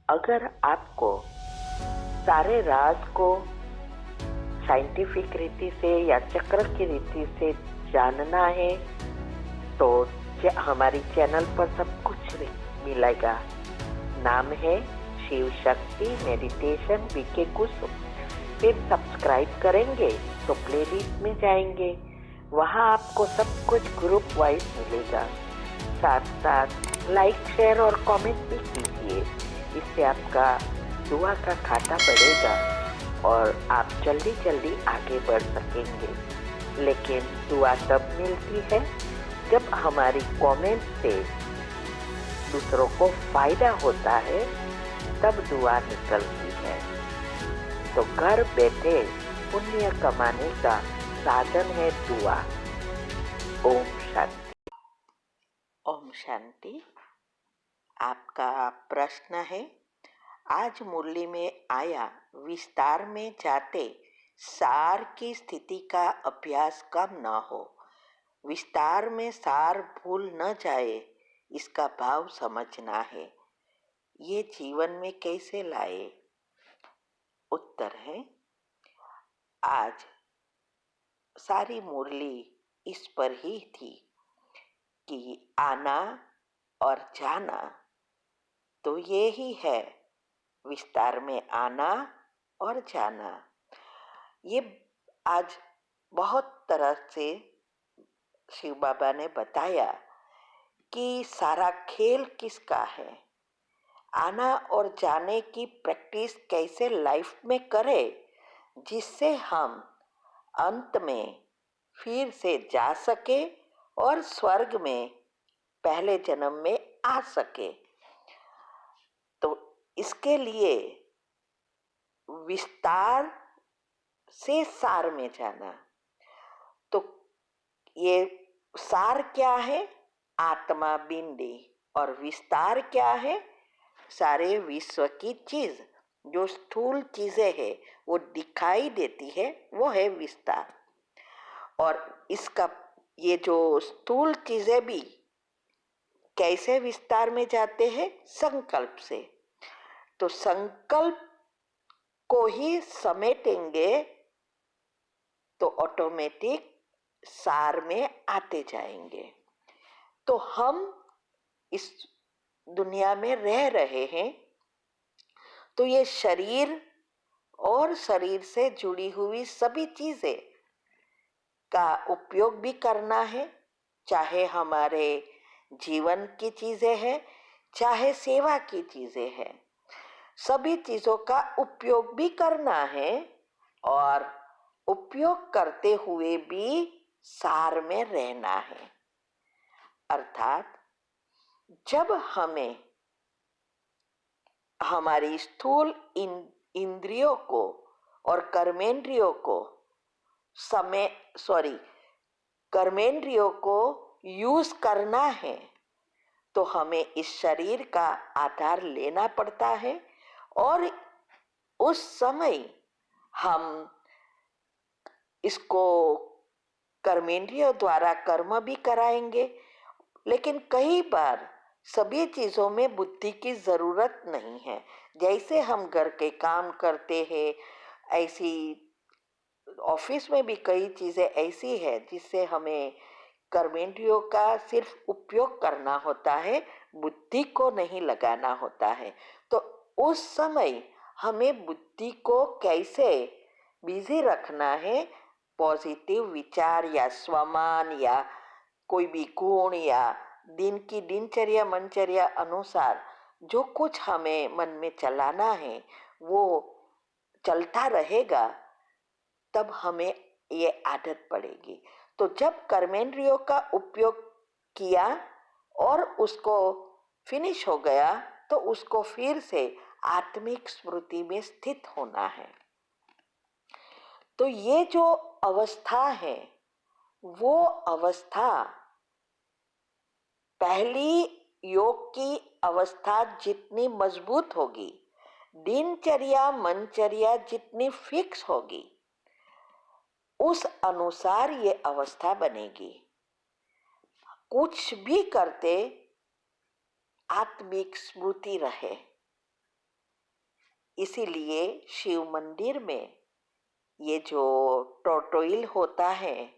अगर आपको सारे राज को साइंटिफिक रीति से या चक्र की रीति से जानना है तो हमारी चैनल पर सब कुछ मिलेगा। नाम है शिव शक्ति मेडिटेशन बीके कुसुम। फिर सब्सक्राइब करेंगे तो प्लेलिस्ट में जाएंगे, वहाँ आपको सब कुछ ग्रुप वाइज मिलेगा। साथ साथ लाइक शेयर और कमेंट भी कीजिए, इससे आपका दुआ का खाता बढ़ेगा और आप जल्दी जल्दी आगे बढ़ सकेंगे। लेकिन दुआ तब मिलती है जब हमारी कमेंट से दूसरों को फायदा होता है, तब दुआ निकलती है। तो घर बैठे पुण्य कमाने का साधन है दुआ। ओम शांति। ओम शांति। आपका प्रश्न है, आज मुरली में आया विस्तार में जाते सार की स्थिति का अभ्यास कम न हो, विस्तार में सार भूल न जाए, इसका भाव समझना है। ये जीवन में कैसे लाए? उत्तर है, आज सारी मुरली इस पर ही थी कि आना और जाना तो ये ही है, विस्तार में आना और जाना। ये आज बहुत तरह से शिव बाबा ने बताया कि सारा खेल किसका है, आना और जाने की प्रैक्टिस कैसे लाइफ में करें, जिससे हम अंत में फिर से जा सके और स्वर्ग में पहले जन्म में आ सके। तो इसके लिए विस्तार से सार में जाना। तो ये सार क्या है? आत्मा बिंदी। और विस्तार क्या है? सारे विश्व की चीज, जो स्थूल चीजें है वो दिखाई देती है, वो है विस्तार। और इसका ये जो स्थूल चीजें भी कैसे विस्तार में जाते हैं? संकल्प से। तो संकल्प को ही समेटेंगे तो ऑटोमेटिक सार में आते जाएंगे। तो हम इस दुनिया में रह रहे हैं, तो ये शरीर और शरीर से जुड़ी हुई सभी चीजें का उपयोग भी करना है, चाहे हमारे जीवन की चीजें हैं, चाहे सेवा की चीजें हैं, सभी चीजों का उपयोग भी करना है। और उपयोग करते हुए भी सार में रहना है। अर्थात जब हमें हमारी स्थूल इंद्रियों को और कर्मेंद्रियों को यूज करना है, तो हमें इस शरीर का आधार लेना पड़ता है। और उस समय हम इसको कर्मेंद्रियों द्वारा कर्म भी कराएंगे। लेकिन कई बार सभी चीजों में बुद्धि की जरूरत नहीं है। जैसे हम घर के काम करते हैं, ऐसी ऑफिस में भी कई चीजें ऐसी है जिससे हमें कर्मेंद्रियों का सिर्फ उपयोग करना होता है, बुद्धि को नहीं लगाना होता है। तो उस समय हमें बुद्धि को कैसे बिजी रखना है? पॉजिटिव विचार या स्वमान या कोई भी गुण या दिन की दिनचर्या मनचर्या अनुसार जो कुछ हमें मन में चलाना है वो चलता रहेगा, तब हमें ये आदत पड़ेगी। तो जब कर्मेंद्रियों का उपयोग किया और उसको फिनिश हो गया, तो उसको फिर से आत्मिक स्मृति में स्थित होना है। तो ये जो अवस्था है, वो अवस्था पहली योग की अवस्था जितनी मजबूत होगी, दिनचर्या मनचर्या जितनी फिक्स होगी, उस अनुसार ये अवस्था बनेगी। कुछ भी करते आत्मिक स्मृति रहे, इसीलिए शिव मंदिर में ये जो टोटोइल होता है,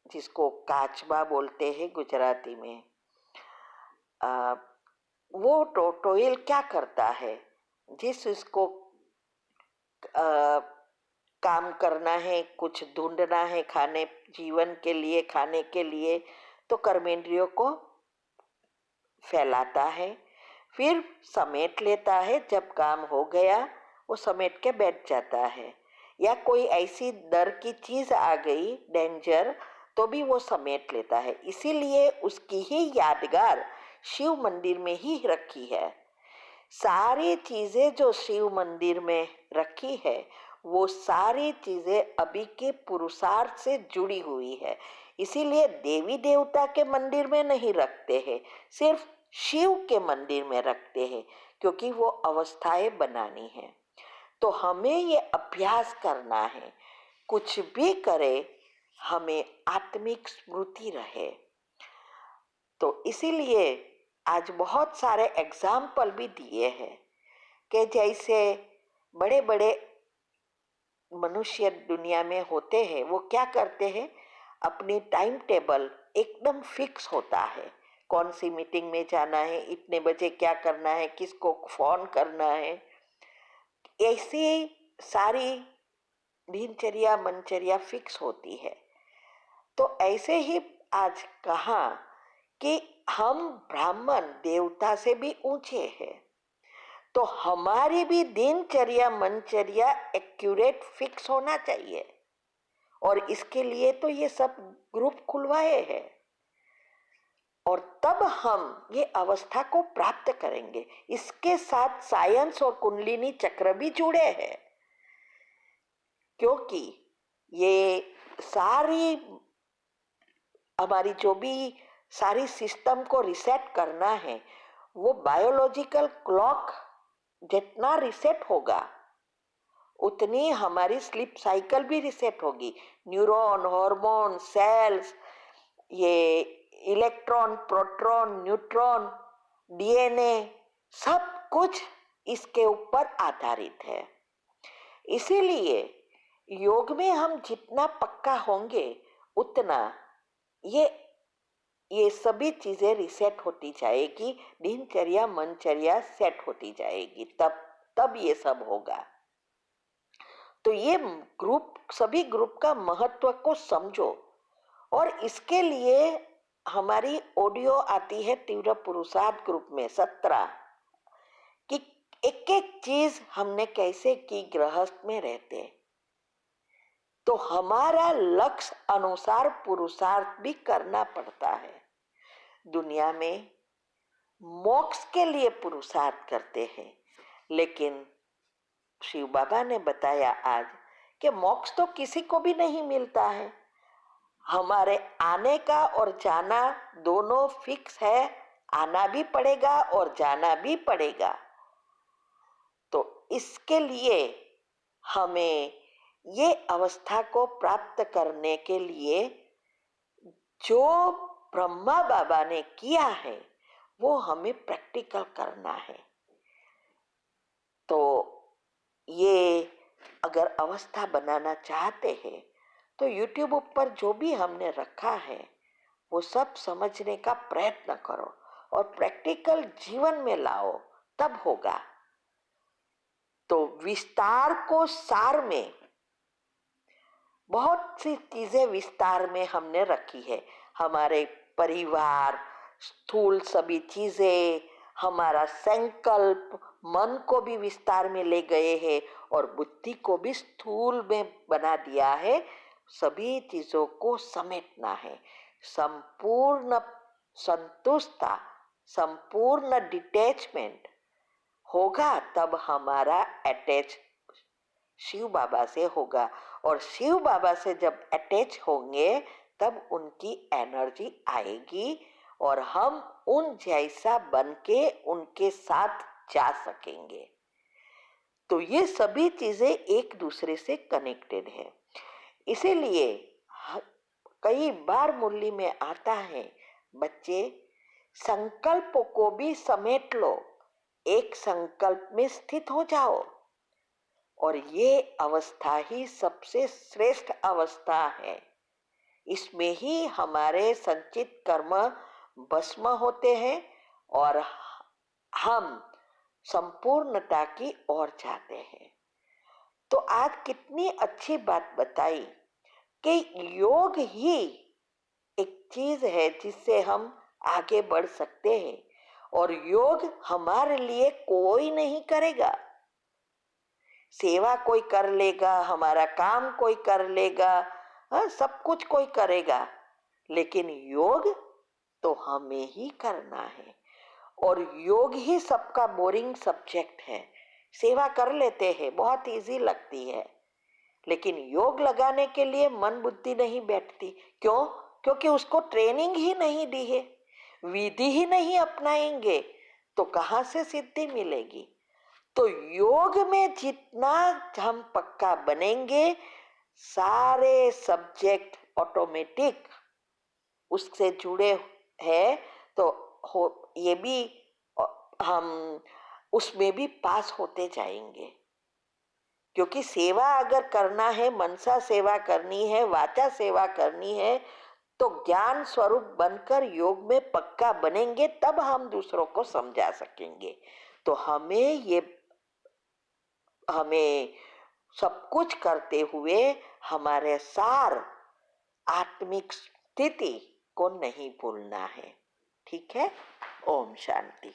जिसको काचबा बोलते हैं गुजराती में, आ, वो टोटोइल क्या करता है, जिस इसको आ, काम करना है, कुछ ढूंढना है खाने, जीवन के लिए, खाने के लिए, तो कर्मेंद्रियों को फैलाता है, फिर समेट लेता है। जब काम हो गया वो समेट के बैठ जाता है, या कोई ऐसी डर की चीज आ गई, डेंजर, तो भी वो समेट लेता है। इसीलिए उसकी ही यादगार शिव मंदिर में ही रखी है। सारी चीजें जो शिव मंदिर में रखी है, वो सारी चीजें अभी के पुरुषार्थ से जुड़ी हुई है। इसीलिए देवी देवता के मंदिर में नहीं रखते हैं, सिर्फ शिव के मंदिर में रखते हैं, क्योंकि वो अवस्थाएं बनानी है। तो हमें ये अभ्यास करना है, कुछ भी करे हमें आत्मिक स्मृति रहे। तो इसीलिए आज बहुत सारे एग्जाम्पल भी दिए हैं कि जैसे बड़े बड़े मनुष्य दुनिया में होते हैं, वो क्या करते हैं, अपनी टाइम टेबल एकदम फिक्स होता है, कौन सी मीटिंग में जाना है, इतने बजे क्या करना है, किसको फोन करना है, ऐसी सारी दिनचर्या मनचर्या फिक्स होती है। तो ऐसे ही आज कहा कि हम ब्राह्मण देवता से भी ऊंचे हैं, तो हमारी भी दिनचर्या मनचर्या एक्यूरेट फिक्स होना चाहिए। और इसके लिए तो ये सब ग्रुप खुलवाए हैं, और तब हम ये अवस्था को प्राप्त करेंगे। इसके साथ साइंस और कुंडलिनी चक्र भी जुड़े हैं, क्योंकि ये सारी हमारी जो भी सारी सिस्टम को रिसेट करना है, वो बायोलॉजिकल क्लॉक जितना रिसेट होगा उतनी हमारी स्लीप साइकिल भी रिसेट होगी। न्यूरॉन, हार्मोन, सेल्स, ये इलेक्ट्रॉन, प्रोटॉन, न्यूट्रॉन, डीएनए, सब कुछ इसके ऊपर आधारित है। इसीलिए योग में हम जितना पक्का होंगे उतना ये सभी चीजें रिसेट होती जाएगी, दिनचर्या मनचर्या सेट होती जाएगी, तब ये सब होगा। तो ये ग्रुप, सभी ग्रुप का महत्व को समझो। और इसके लिए हमारी ऑडियो आती है तीव्र पुरुषार्थ ग्रुप में 17, कि एक एक चीज हमने कैसे की गृहस्थ में रहते, तो हमारा लक्ष्य अनुसार पुरुषार्थ भी करना पड़ता है। दुनिया में मोक्ष के लिए पुरुषार्थ करते हैं, लेकिन शिव बाबा ने बताया आज कि मोक्ष तो किसी को भी नहीं मिलता है। हमारे आने का और जाना दोनों फिक्स है, आना भी पड़ेगा और जाना भी पड़ेगा। तो इसके लिए हमें ये अवस्था को प्राप्त करने के लिए जो ब्रह्मा बाबा ने किया है वो हमें प्रैक्टिकल करना है। तो ये अगर अवस्था बनाना चाहते हैं तो YouTube पर जो भी हमने रखा है वो सब समझने का प्रयत्न करो और प्रैक्टिकल जीवन में लाओ, तब होगा। तो विस्तार को सार में बहुत सी चीजें विस्तार में हमने रखी है। हमारे परिवार, स्थूल सभी चीजें, हमारा संकल्प, मन को भी विस्तार में ले गए हैं और बुद्धि को भी स्थूल में बना दिया है। सभी चीजों को समेटना है। संपूर्ण संतुष्टता, संपूर्ण डिटैचमेंट होगा, तब हमारा अटैच शिव बाबा से होगा। और शिव बाबा से जब अटैच होंगे तब उनकी एनर्जी आएगी और हम उन जैसा बन के उनके साथ जा सकेंगे। तो ये सभी चीजें एक दूसरे से कनेक्टेड है। इसीलिए कई बार मुरली में आता है, बच्चे संकल्प को भी समेट लो, एक संकल्प में स्थित हो जाओ। और ये अवस्था ही सबसे श्रेष्ठ अवस्था है। इसमें ही हमारे संचित कर्म भस्म होते हैं और हम संपूर्णता की ओर जाते हैं। तो आज कितनी अच्छी बात बताई कि योग ही एक चीज है जिससे हम आगे बढ़ सकते हैं। और योग हमारे लिए कोई नहीं करेगा। सेवा कोई कर लेगा, हमारा काम कोई कर लेगा, हाँ, सब कुछ कोई करेगा, लेकिन योग तो हमें ही करना है। और योग ही सबका बोरिंग सब्जेक्ट है। सेवा कर लेते हैं, बहुत इजी लगती है, लेकिन योग लगाने के लिए मन बुद्धि नहीं बैठती। क्यों? क्योंकि उसको ट्रेनिंग ही नहीं दी है, विधि ही नहीं अपनाएंगे तो कहाँ से सिद्धि मिलेगी। तो योग में जितना हम पक्का बनेंगे, सारे सब्जेक्ट ऑटोमेटिक उससे जुड़े हैं, तो ये भी हम उसमें भी पास होते जाएंगे। क्योंकि सेवा अगर करना है, मनसा सेवा करनी है, वाचा सेवा करनी है, तो ज्ञान स्वरूप बनकर योग में पक्का बनेंगे, तब हम दूसरों को समझा सकेंगे। तो हमें सब कुछ करते हुए हमारे सार आत्मिक स्थिति को नहीं भूलना है। ठीक है? ओम शांति।